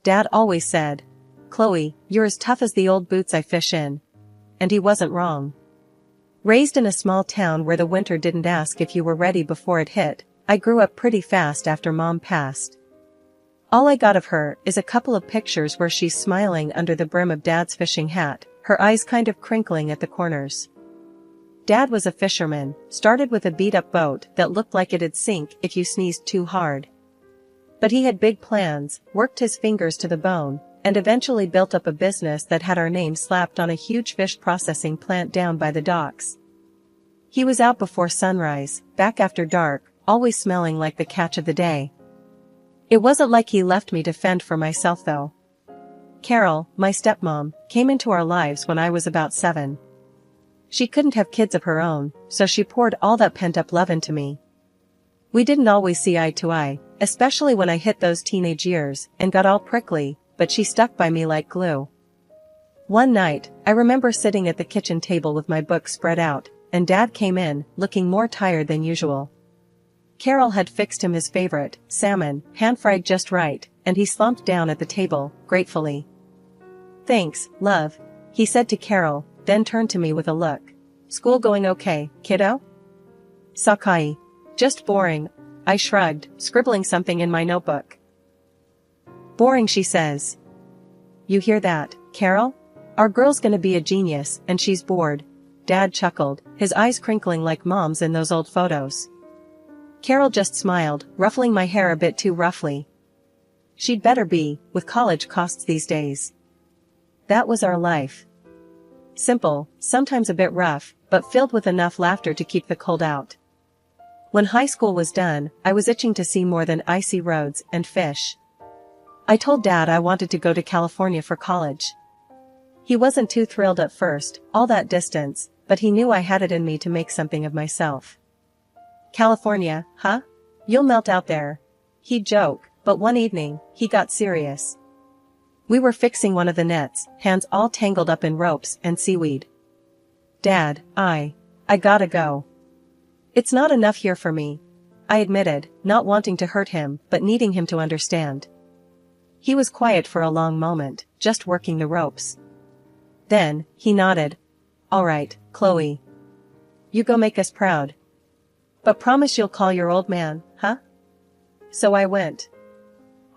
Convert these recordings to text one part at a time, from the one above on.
Dad always said, "Chloe, you're as tough as the old boots I fish in." And he wasn't wrong. Raised in a small town where the winter didn't ask if you were ready before it hit, I grew up pretty fast after Mom passed. All I got of her is a couple of pictures where she's smiling under the brim of Dad's fishing hat, her eyes kind of crinkling at the corners. Dad was a fisherman, started with a beat-up boat that looked like it'd sink if you sneezed too hard. But he had big plans, worked his fingers to the bone, and eventually built up a business that had our name slapped on a huge fish processing plant down by the docks. He was out before sunrise, back after dark, always smelling like the catch of the day. It wasn't like he left me to fend for myself though. Carol, my stepmom, came into our lives when I was about 7. She couldn't have kids of her own, so she poured all that pent-up love into me. We didn't always see eye to eye, especially when I hit those teenage years and got all prickly, but she stuck by me like glue. One night, I remember sitting at the kitchen table with my book spread out, and Dad came in, looking more tired than usual. Carol had fixed him his favorite, salmon, pan-fried just right, and he slumped down at the table, gratefully. "Thanks, love," he said to Carol, then turned to me with a look. "School going okay, kiddo?" "Sakai. Just boring," I shrugged, scribbling something in my notebook. "Boring," she says. "You hear that, Carol? Our girl's gonna be a genius, and she's bored." Dad chuckled, his eyes crinkling like Mom's in those old photos. Carol just smiled, ruffling my hair a bit too roughly. She'd better be, with college costs these days. That was our life. Simple, sometimes a bit rough, but filled with enough laughter to keep the cold out. When high school was done, I was itching to see more than icy roads and fish. I told Dad I wanted to go to California for college. He wasn't too thrilled at first, all that distance, but he knew I had it in me to make something of myself. "California, huh? You'll melt out there." He'd joke, but one evening, he got serious. We were fixing one of the nets, hands all tangled up in ropes and seaweed. "Dad, I gotta go. It's not enough here for me," I admitted, not wanting to hurt him, but needing him to understand. He was quiet for a long moment, just working the ropes. Then, he nodded. "All right, Chloe. You go make us proud. But promise you'll call your old man, huh?" So I went.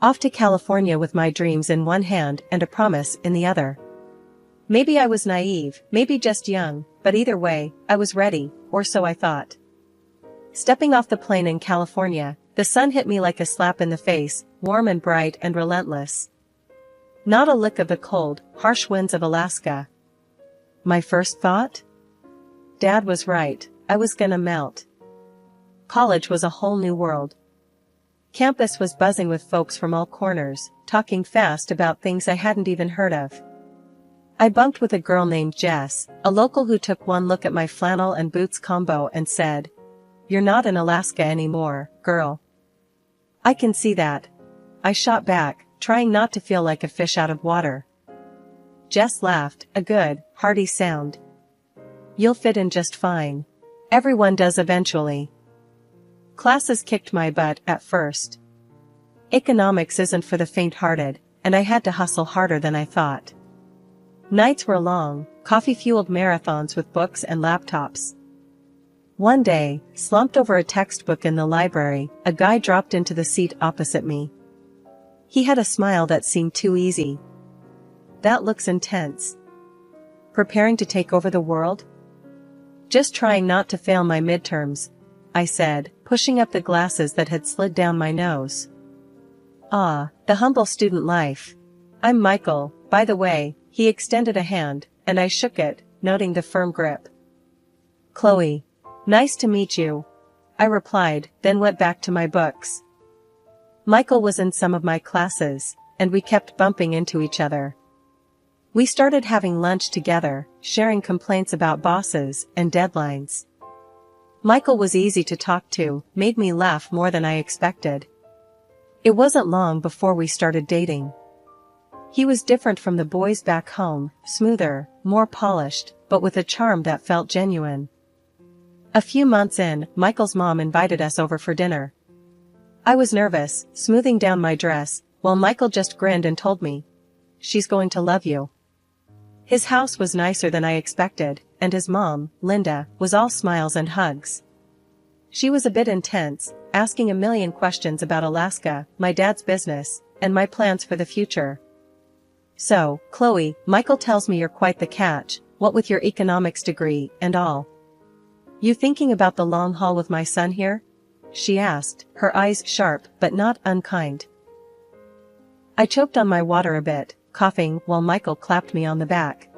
Off to California with my dreams in one hand and a promise in the other. Maybe I was naive, maybe just young, but either way, I was ready, or so I thought. Stepping off the plane in California, the sun hit me like a slap in the face, warm and bright and relentless. Not a lick of the cold, harsh winds of Alaska. My first thought? Dad was right, I was gonna melt. College was a whole new world. Campus was buzzing with folks from all corners, talking fast about things I hadn't even heard of. I bunked with a girl named Jess, a local who took one look at my flannel and boots combo and said, "You're not in Alaska anymore, girl." "I can see that," I shot back, trying not to feel like a fish out of water. Jess laughed, a good, hearty sound. "You'll fit in just fine. Everyone does eventually." Classes kicked my butt at first. Economics isn't for the faint-hearted, and I had to hustle harder than I thought. Nights were long, coffee-fueled marathons with books and laptops. One day, slumped over a textbook in the library, a guy dropped into the seat opposite me. He had a smile that seemed too easy. "That looks intense. Preparing to take over the world?" "Just trying not to fail my midterms," I said, pushing up the glasses that had slid down my nose. "Ah, the humble student life. I'm Michael, by the way." He extended a hand, and I shook it, noting the firm grip. "Chloe. Nice to meet you," I replied, then went back to my books. Michael was in some of my classes, and we kept bumping into each other. We started having lunch together, sharing complaints about bosses and deadlines. Michael was easy to talk to, made me laugh more than I expected. It wasn't long before we started dating. He was different from the boys back home, smoother, more polished, but with a charm that felt genuine. A few months in, Michael's mom invited us over for dinner. I was nervous, smoothing down my dress, while Michael just grinned and told me, "She's going to love you." His house was nicer than I expected, and his mom, Linda, was all smiles and hugs. She was a bit intense, asking a million questions about Alaska, my dad's business, and my plans for the future. "So, Chloe, Michael tells me you're quite the catch, what with your economics degree and all. You thinking about the long haul with my son here?" she asked, her eyes sharp but not unkind. I choked on my water a bit, coughing while Michael clapped me on the back.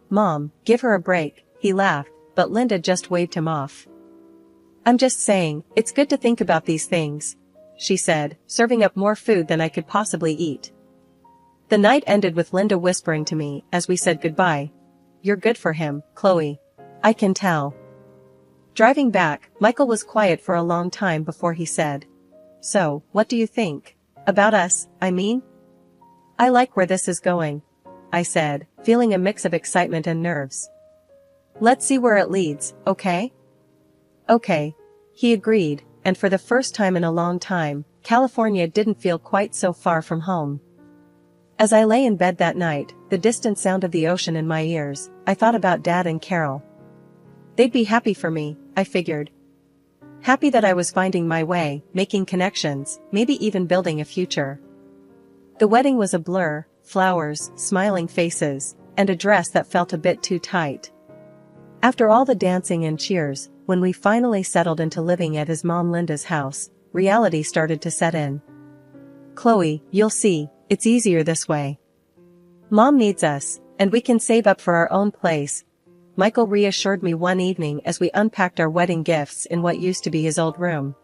"Mom, give her a break," he laughed, but Linda just waved him off. "I'm just saying, it's good to think about these things," she said, serving up more food than I could possibly eat. The night ended with Linda whispering to me as we said goodbye, "You're good for him, Chloe. I can tell." Driving back, Michael was quiet for a long time before he said, "So, what do you think? About us, I mean?" "I like where this is going," I said, feeling a mix of excitement and nerves. "Let's see where it leads, okay?" "Okay," he agreed, and for the first time in a long time, California didn't feel quite so far from home. As I lay in bed that night, the distant sound of the ocean in my ears, I thought about Dad and Carol. They'd be happy for me, I figured. Happy that I was finding my way, making connections, maybe even building a future. The wedding was a blur, flowers, smiling faces, and a dress that felt a bit too tight. After all the dancing and cheers, when we finally settled into living at his mom Linda's house, reality started to set in. "Chloe, you'll see, it's easier this way. Mom needs us, and we can save up for our own place," Michael reassured me one evening as we unpacked our wedding gifts in what used to be his old room.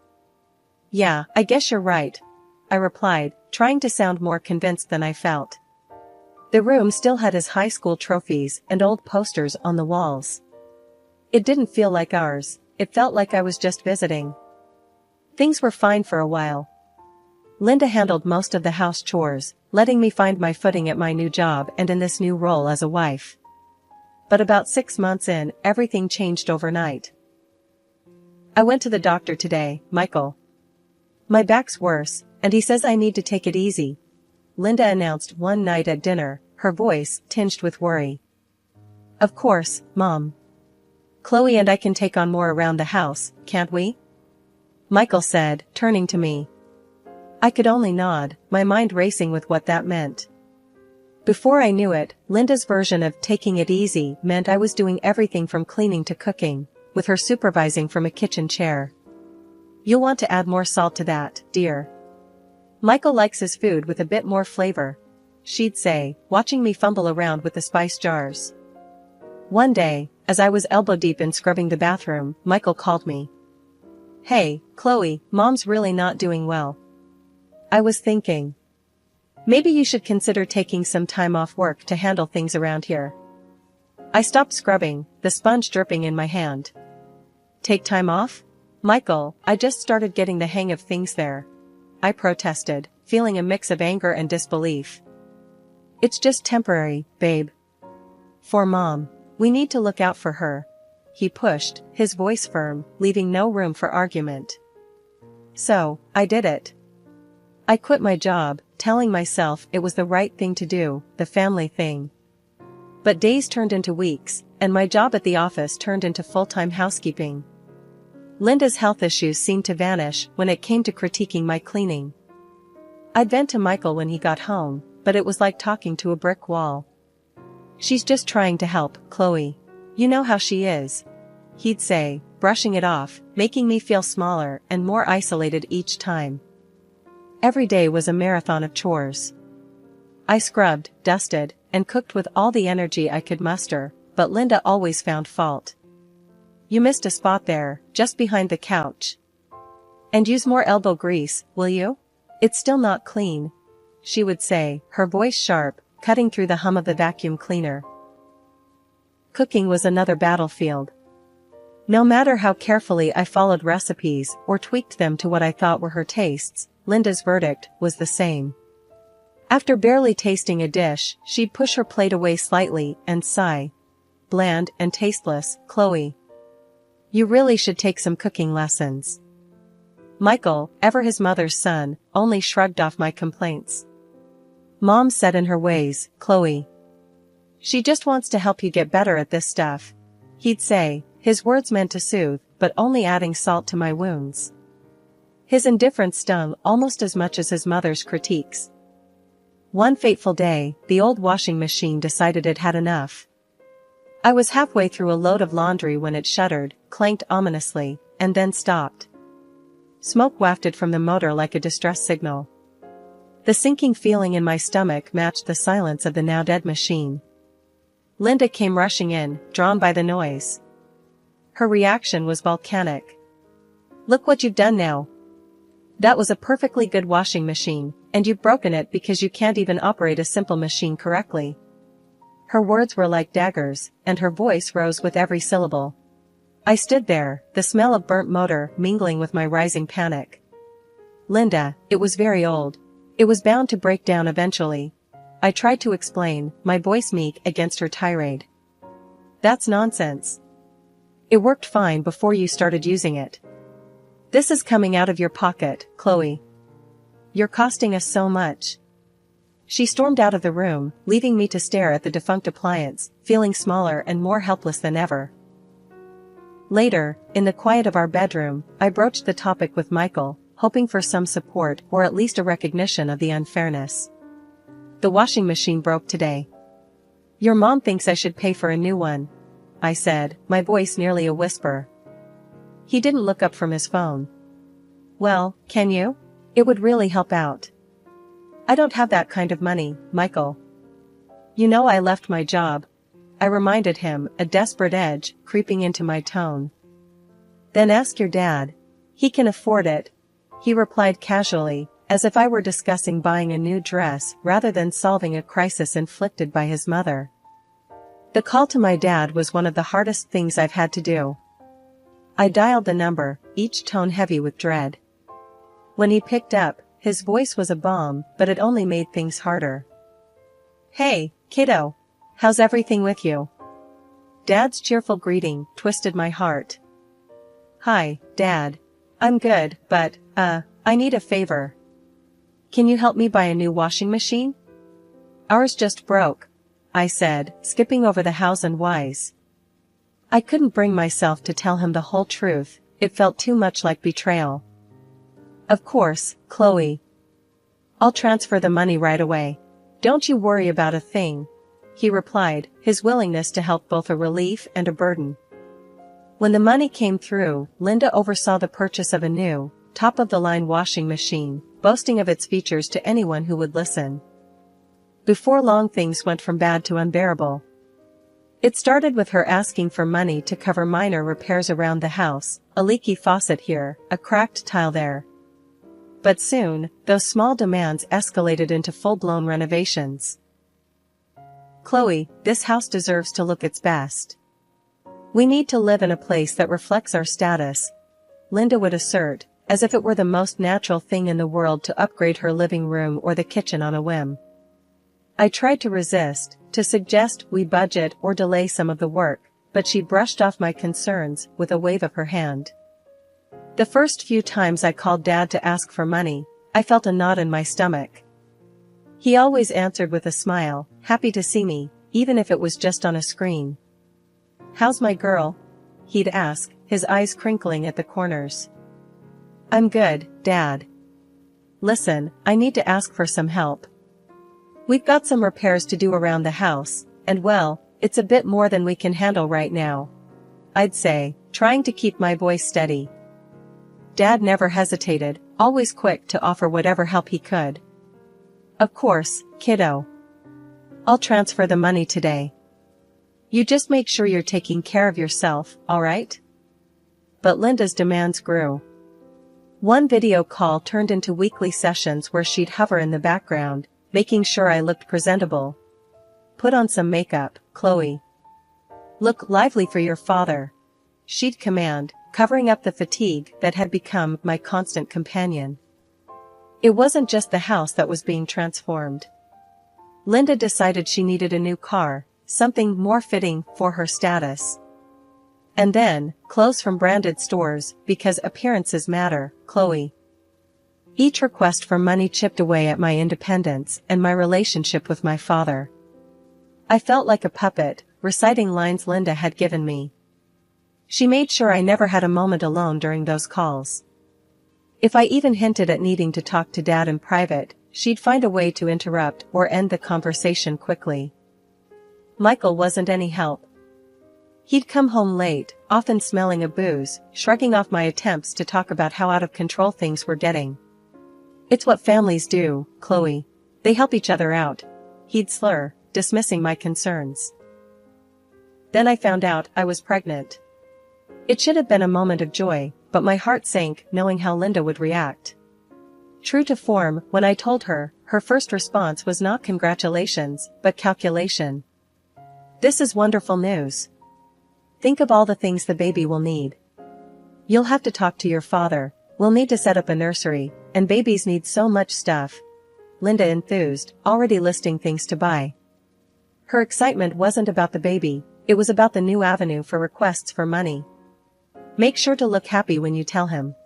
"Yeah, I guess you're right," I replied, trying to sound more convinced than I felt. The room still had his high school trophies and old posters on the walls. It didn't feel like ours, it felt like I was just visiting. Things were fine for a while. Linda handled most of the house chores, letting me find my footing at my new job and in this new role as a wife. But about 6 months in, everything changed overnight. "I went to the doctor today, Michael. My back's worse, and he says I need to take it easy," Linda announced one night at dinner, her voice tinged with worry. "Of course, Mom. Chloe and I can take on more around the house, can't we?" Michael said, turning to me. I could only nod, my mind racing with what that meant. Before I knew it, Linda's version of taking it easy meant I was doing everything from cleaning to cooking, with her supervising from a kitchen chair. "You'll want to add more salt to that, dear. Michael likes his food with a bit more flavor," she'd say, watching me fumble around with the spice jars. One day, as I was elbow-deep in scrubbing the bathroom, Michael called me. "Hey, Chloe, Mom's really not doing well." I was thinking, maybe you should consider taking some time off work to handle things around here. I stopped scrubbing, the sponge dripping in my hand. "Take time off? Michael, I just started getting the hang of things there," I protested, feeling a mix of anger and disbelief. "It's just temporary, babe. For Mom, we need to look out for her," he pushed, his voice firm, leaving no room for argument. So, I did it. I quit my job, telling myself it was the right thing to do, the family thing. But days turned into weeks, and my job at the office turned into full-time housekeeping. Linda's health issues seemed to vanish when it came to critiquing my cleaning. I'd vent to Michael when he got home, but it was like talking to a brick wall. "She's just trying to help, Chloe. You know how she is," he'd say, brushing it off, making me feel smaller and more isolated each time. Every day was a marathon of chores. I scrubbed, dusted, and cooked with all the energy I could muster, but Linda always found fault. "You missed a spot there, just behind the couch. And use more elbow grease, will you? It's still not clean," she would say, her voice sharp, cutting through the hum of the vacuum cleaner. Cooking was another battlefield. No matter how carefully I followed recipes or tweaked them to what I thought were her tastes, Linda's verdict was the same. After barely tasting a dish, she'd push her plate away slightly and sigh. "Bland and tasteless, Chloe. You really should take some cooking lessons." Michael, ever his mother's son, only shrugged off my complaints. Mom said in her ways, Chloe. She just wants to help you get better at this stuff. He'd say, his words meant to soothe, but only adding salt to my wounds. His indifference stung almost as much as his mother's critiques. One fateful day, the old washing machine decided it had enough. I was halfway through a load of laundry when it shuddered, clanked ominously, and then stopped. Smoke wafted from the motor like a distress signal. The sinking feeling in my stomach matched the silence of the now-dead machine. Linda came rushing in, drawn by the noise. Her reaction was volcanic. Look what you've done now. That was a perfectly good washing machine, and you've broken it because you can't even operate a simple machine correctly. Her words were like daggers, and her voice rose with every syllable. I stood there, the smell of burnt motor mingling with my rising panic. Linda, it was very old. It was bound to break down eventually. I tried to explain, my voice meek against her tirade. That's nonsense. It worked fine before you started using it. This is coming out of your pocket, Chloe. You're costing us so much. She stormed out of the room, leaving me to stare at the defunct appliance, feeling smaller and more helpless than ever. Later, in the quiet of our bedroom, I broached the topic with Michael, hoping for some support or at least a recognition of the unfairness. The washing machine broke today. Your mom thinks I should pay for a new one, I said, my voice nearly a whisper. He didn't look up from his phone. Well, can you? It would really help out. I don't have that kind of money, Michael. You know I left my job. I reminded him, a desperate edge creeping into my tone. Then ask your dad. He can afford it, he replied casually, as if I were discussing buying a new dress rather than solving a crisis inflicted by his mother. The call to my dad was one of the hardest things I've had to do. I dialed the number, each tone heavy with dread. When he picked up, his voice was a balm, but it only made things harder. Hey, kiddo. How's everything with you? Dad's cheerful greeting twisted my heart. Hi, Dad. I'm good, but, I need a favor. Can you help me buy a new washing machine? Ours just broke, I said, skipping over the hows and whys. I couldn't bring myself to tell him the whole truth, it felt too much like betrayal. Of course, Chloe. I'll transfer the money right away. Don't you worry about a thing, he replied, his willingness to help both a relief and a burden. When the money came through, Linda oversaw the purchase of a new, top-of-the-line washing machine, boasting of its features to anyone who would listen. Before long things went from bad to unbearable. It started with her asking for money to cover minor repairs around the house, a leaky faucet here, a cracked tile there. But soon, those small demands escalated into full-blown renovations. Chloe, this house deserves to look its best. We need to live in a place that reflects our status, Linda would assert, as if it were the most natural thing in the world to upgrade her living room or the kitchen on a whim. I tried to resist, to suggest we budget or delay some of the work, but she brushed off my concerns with a wave of her hand. The first few times I called Dad to ask for money, I felt a knot in my stomach. He always answered with a smile, happy to see me, even if it was just on a screen. How's my girl? He'd ask, his eyes crinkling at the corners. I'm good, Dad. Listen, I need to ask for some help. We've got some repairs to do around the house, and well, it's a bit more than we can handle right now, I'd say, trying to keep my voice steady. Dad never hesitated, always quick to offer whatever help he could. Of course, kiddo. I'll transfer the money today. You just make sure you're taking care of yourself, all right? But Linda's demands grew. One video call turned into weekly sessions where she'd hover in the background, making sure I looked presentable. Put on some makeup, Chloe. Look lively for your father, she'd command, covering up the fatigue that had become my constant companion. It wasn't just the house that was being transformed. Linda decided she needed a new car, something more fitting for her status. And then, clothes from branded stores, because appearances matter, Chloe. Each request for money chipped away at my independence and my relationship with my father. I felt like a puppet, reciting lines Linda had given me. She made sure I never had a moment alone during those calls. If I even hinted at needing to talk to Dad in private, she'd find a way to interrupt or end the conversation quickly. Michael wasn't any help. He'd come home late, often smelling of booze, shrugging off my attempts to talk about how out of control things were getting. "It's what families do, Chloe. They help each other out," he'd slur, dismissing my concerns. Then I found out I was pregnant. It should have been a moment of joy, but my heart sank knowing how Linda would react. True to form, when I told her, her first response was not congratulations, but calculation. "This is wonderful news. Think of all the things the baby will need. You'll have to talk to your father, we'll need to set up a nursery, and babies need so much stuff," Linda enthused, already listing things to buy. Her excitement wasn't about the baby, it was about the new avenue for requests for money. "Make sure to look happy when you tell him.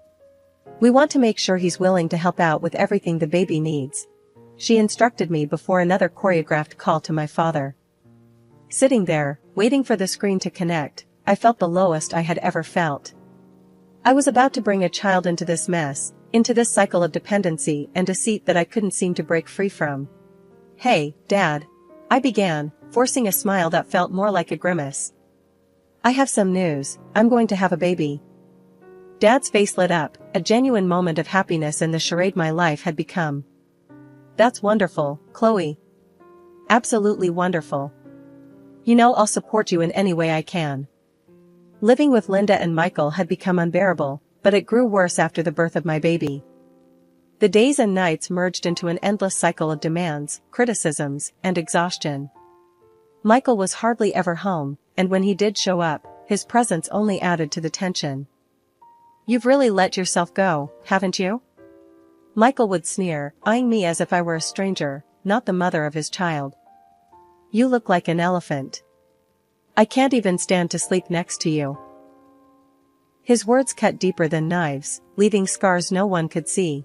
We want to make sure he's willing to help out with everything the baby needs," she instructed me before another choreographed call to my father. Sitting there, waiting for the screen to connect, I felt the lowest I had ever felt. I was about to bring a child into this mess, into this cycle of dependency and deceit that I couldn't seem to break free from. "Hey, Dad," I began, forcing a smile that felt more like a grimace. "I have some news, I'm going to have a baby." Dad's face lit up, a genuine moment of happiness in the charade my life had become. "That's wonderful, Chloe. Absolutely wonderful. You know I'll support you in any way I can." Living with Linda and Michael had become unbearable, but it grew worse after the birth of my baby. The days and nights merged into an endless cycle of demands, criticisms, and exhaustion. Michael was hardly ever home, and when he did show up, his presence only added to the tension. "You've really let yourself go, haven't you?" Michael would sneer, eyeing me as if I were a stranger, not the mother of his child. "You look like an elephant. I can't even stand to sleep next to you." His words cut deeper than knives, leaving scars no one could see.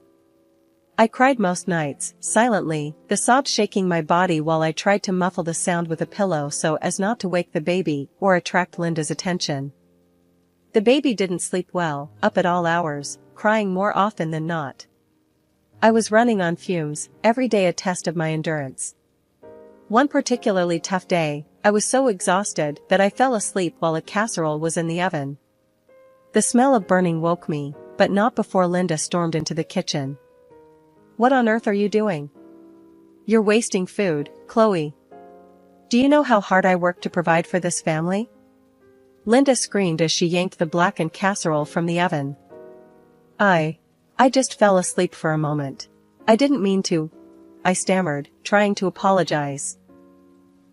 I cried most nights, silently, the sobs shaking my body while I tried to muffle the sound with a pillow so as not to wake the baby or attract Linda's attention. The baby didn't sleep well, up at all hours, crying more often than not. I was running on fumes, every day a test of my endurance. One particularly tough day, I was so exhausted that I fell asleep while a casserole was in the oven. The smell of burning woke me, but not before Linda stormed into the kitchen. "What on earth are you doing? You're wasting food, Chloe. Do you know how hard I work to provide for this family?" Linda screamed as she yanked the blackened casserole from the oven. I just fell asleep for a moment. I didn't mean to," I stammered, trying to apologize.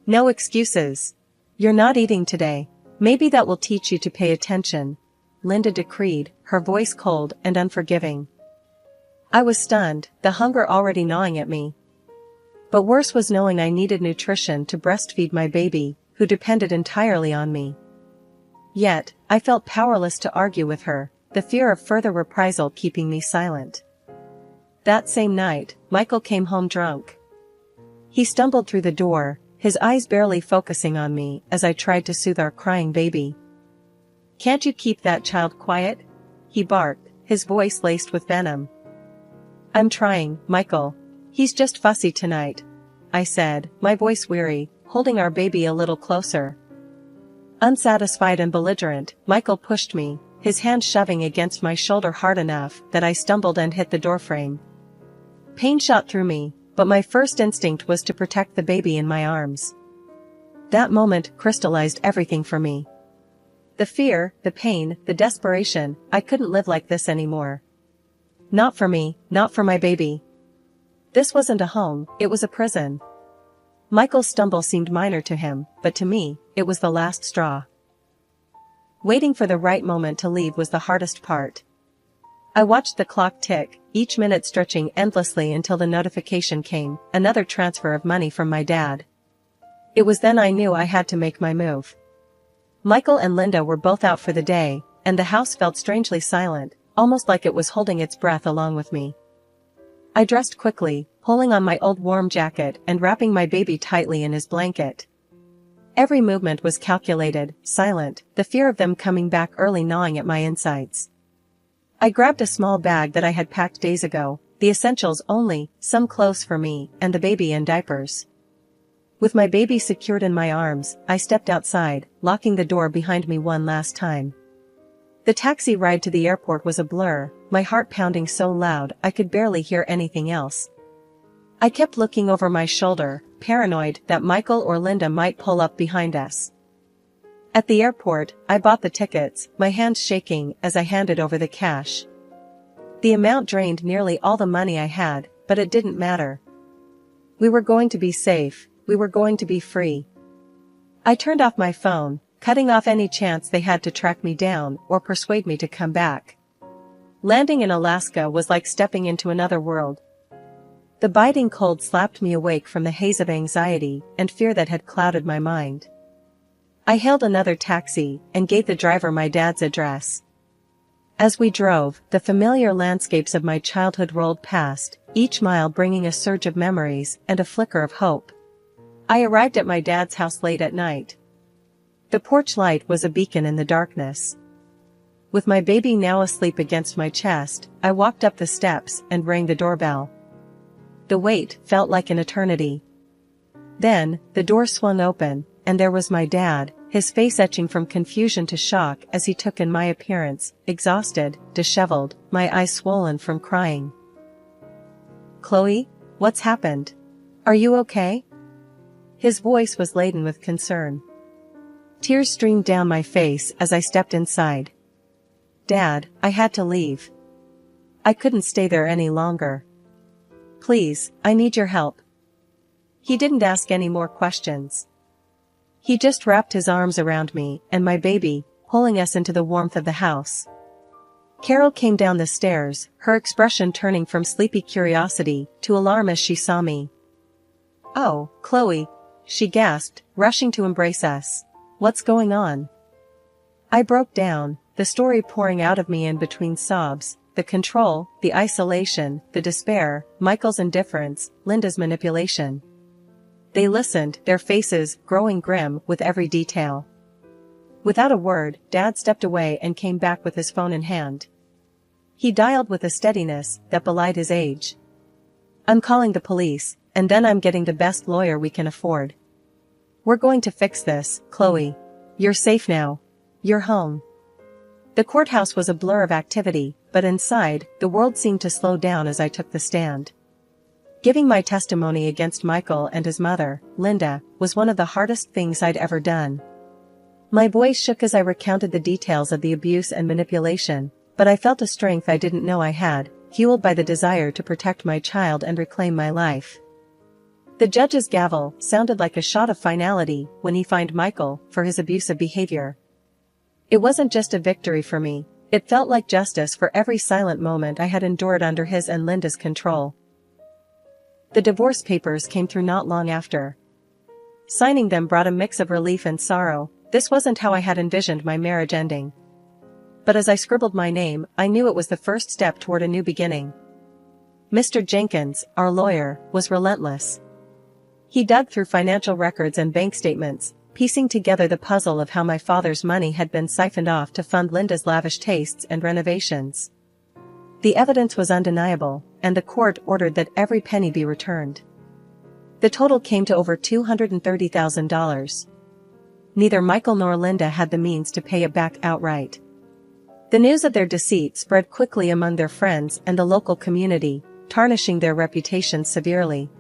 "No excuses. You're not eating today. Maybe that will teach you to pay attention," Linda decreed, her voice cold and unforgiving. I was stunned, the hunger already gnawing at me. But worse was knowing I needed nutrition to breastfeed my baby, who depended entirely on me. Yet, I felt powerless to argue with her, the fear of further reprisal keeping me silent. That same night, Michael came home drunk. He stumbled through the door, his eyes barely focusing on me as I tried to soothe our crying baby. "Can't you keep that child quiet?" he barked, his voice laced with venom. "I'm trying, Michael. He's just fussy tonight," I said, my voice weary, holding our baby a little closer. Unsatisfied and belligerent, Michael pushed me, his hand shoving against my shoulder hard enough that I stumbled and hit the doorframe. Pain shot through me, but my first instinct was to protect the baby in my arms. That moment crystallized everything for me. The fear, the pain, the desperation, I couldn't live like this anymore. Not for me, not for my baby. This wasn't a home, it was a prison. Michael's stumble seemed minor to him, but to me, it was the last straw. Waiting for the right moment to leave was the hardest part. I watched the clock tick, each minute stretching endlessly until the notification came, another transfer of money from my dad. It was then I knew I had to make my move. Michael and Linda were both out for the day, and the house felt strangely silent, almost like it was holding its breath along with me. I dressed quickly, pulling on my old warm jacket and wrapping my baby tightly in his blanket. Every movement was calculated, silent, the fear of them coming back early gnawing at my insides. I grabbed a small bag that I had packed days ago, the essentials only, some clothes for me, and the baby in diapers. With my baby secured in my arms, I stepped outside, locking the door behind me one last time. The taxi ride to the airport was a blur, my heart pounding so loud I could barely hear anything else. I kept looking over my shoulder, paranoid that Michael or Linda might pull up behind us. At the airport, I bought the tickets, my hands shaking as I handed over the cash. The amount drained nearly all the money I had, but it didn't matter. We were going to be safe, we were going to be free. I turned off my phone, cutting off any chance they had to track me down or persuade me to come back. Landing in Alaska was like stepping into another world. The biting cold slapped me awake from the haze of anxiety and fear that had clouded my mind. I hailed another taxi and gave the driver my dad's address. As we drove, the familiar landscapes of my childhood rolled past, each mile bringing a surge of memories and a flicker of hope. I arrived at my dad's house late at night. The porch light was a beacon in the darkness. With my baby now asleep against my chest, I walked up the steps and rang the doorbell. The wait felt like an eternity. Then, the door swung open, and there was my dad, his face etching from confusion to shock as he took in my appearance, exhausted, disheveled, my eyes swollen from crying. "Chloe, what's happened? Are you okay?" His voice was laden with concern. Tears streamed down my face as I stepped inside. "Dad, I had to leave. I couldn't stay there any longer. Please, I need your help." He didn't ask any more questions. He just wrapped his arms around me and my baby, pulling us into the warmth of the house. Carol came down the stairs, her expression turning from sleepy curiosity to alarm as she saw me. "Oh, Chloe," she gasped, rushing to embrace us. "What's going on?" I broke down, the story pouring out of me in between sobs, the control, the isolation, the despair, Michael's indifference, Linda's manipulation. They listened, their faces growing grim with every detail. Without a word, Dad stepped away and came back with his phone in hand. He dialed with a steadiness that belied his age. "I'm calling the police, and then I'm getting the best lawyer we can afford. We're going to fix this, Chloe. You're safe now. You're home." The courthouse was a blur of activity, but inside, the world seemed to slow down as I took the stand. Giving my testimony against Michael and his mother, Linda, was one of the hardest things I'd ever done. My voice shook as I recounted the details of the abuse and manipulation, but I felt a strength I didn't know I had, fueled by the desire to protect my child and reclaim my life. The judge's gavel sounded like a shot of finality when he fined Michael for his abusive behavior. It wasn't just a victory for me, it felt like justice for every silent moment I had endured under his and Linda's control. The divorce papers came through not long after. Signing them brought a mix of relief and sorrow. This wasn't how I had envisioned my marriage ending. But as I scribbled my name, I knew it was the first step toward a new beginning. Mr. Jenkins, our lawyer, was relentless. He dug through financial records and bank statements, piecing together the puzzle of how my father's money had been siphoned off to fund Linda's lavish tastes and renovations. The evidence was undeniable, and the court ordered that every penny be returned. The total came to over $230,000. Neither Michael nor Linda had the means to pay it back outright. The news of their deceit spread quickly among their friends and the local community, tarnishing their reputations severely.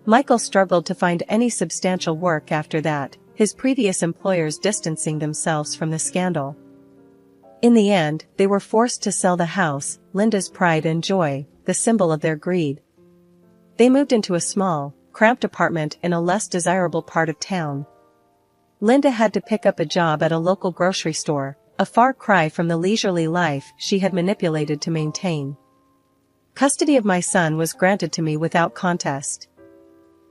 Michael struggled to find any substantial work after that, his previous employers distancing themselves from the scandal. In the end, they were forced to sell the house, Linda's pride and joy, the symbol of their greed. They moved into a small, cramped apartment in a less desirable part of town. Linda had to pick up a job at a local grocery store, a far cry from the leisurely life she had manipulated to maintain. Custody of my son was granted to me without contest.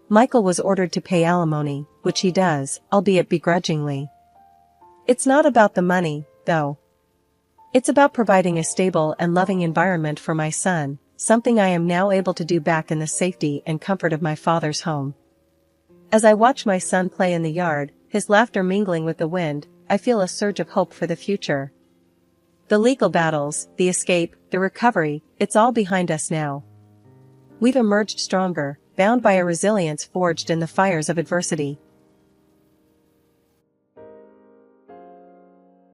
Michael was ordered to pay alimony, which he does, albeit begrudgingly. It's not about the money, though. It's about providing a stable and loving environment for my son, something I am now able to do back in the safety and comfort of my father's home. As I watch my son play in the yard, his laughter mingling with the wind, I feel a surge of hope for the future. The legal battles, the escape, the recovery, it's all behind us now. We've emerged stronger, bound by a resilience forged in the fires of adversity.